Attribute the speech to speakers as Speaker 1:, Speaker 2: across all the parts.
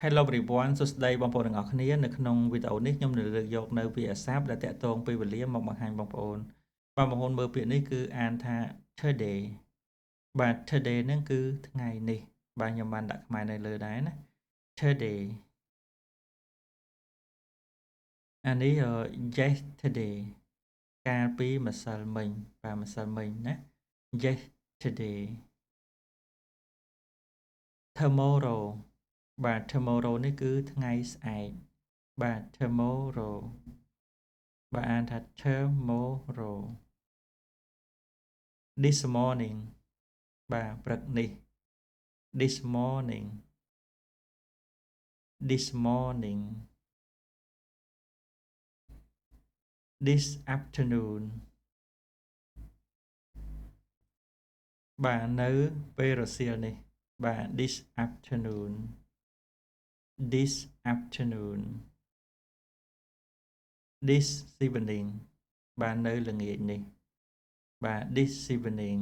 Speaker 1: Hello everyone សួស្តីបងប្អូនទាំងអស់គ្នានៅក្នុងវីដេអូនេះខ្ញុំនឹងលើកយកនៅពាក្យអាសព្ទដែលតាក់ទងពេលវេលាមកបង្ហាញបងប្អូនបាទបងប្អូនមើលពាក្យនេះគឺអានថា today បាទ today ហ្នឹងគឺថ្ងៃនេះបាទខ្ញុំបានដាក់ខ្មែរនៅលើដែរណា today អានេះ yesterday កាលពីម្សិលមិញបាទម្សិលមិញណា yesterday tomorrow បាទ tomorrow នេះគឺថ្ងៃស្អែកបាទ tomorrow បាទអានថា tomorrow this morning បាទព្រឹកនេះ this morning this morning this afternoon បាទនៅពេលរសៀលនេះបាទ this afternoon this afternoon this evening បាទនៅល្ងាចនេះបាទ this evening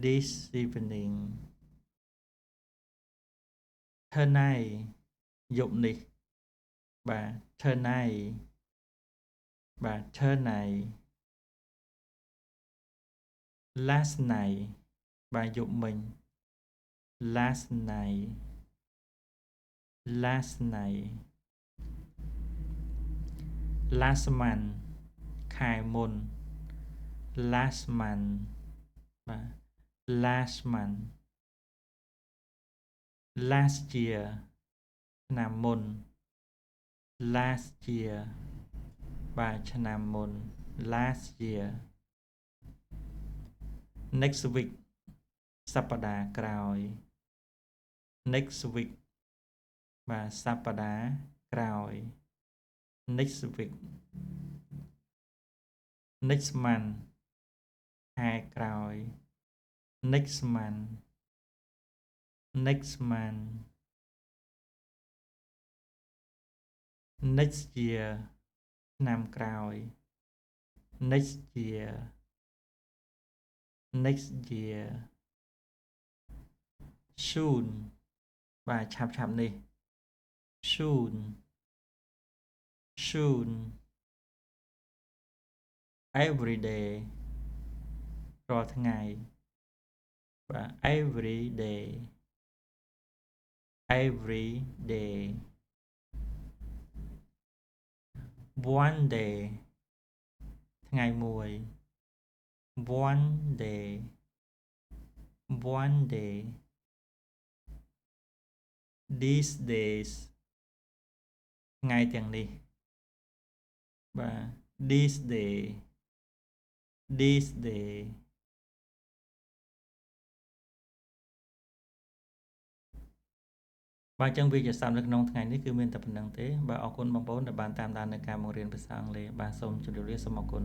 Speaker 1: this evening tonight យប់នេះបាទ tonight បាទ tonight last night បាទយប់មិញ last night last night last month ខែមុន last month បាទ last month last year ឆ្នាំមុន last year បាទឆ្នាំមុន last year next week សប្តាហ៍ក្រោយ next week បាទសប្តាហ៍ក្រោយ next week next month ខែក្រោយ next month next month next year ឆ្នាំក្រោយ next year next year soon បាទឆាប់នេះ soon soon every day រាល់ថ្ងៃបាទ every day every day one day ថ្ងៃមួយ one day one day these days ថ្ងៃទាំងនេះបាទ these day these day បាទអញ្ចឹងវាជាសាស្ត្រនៅក្នុងថ្ងៃនេះគឺមានតែប៉ុណ្្នឹងទេបាទអរគុណបងប្អូនដែលបានតាមដាននៅការបង្រៀនភាសាអង់គ្លេសបាទសូមជម្រាបលាសូមអរគុណ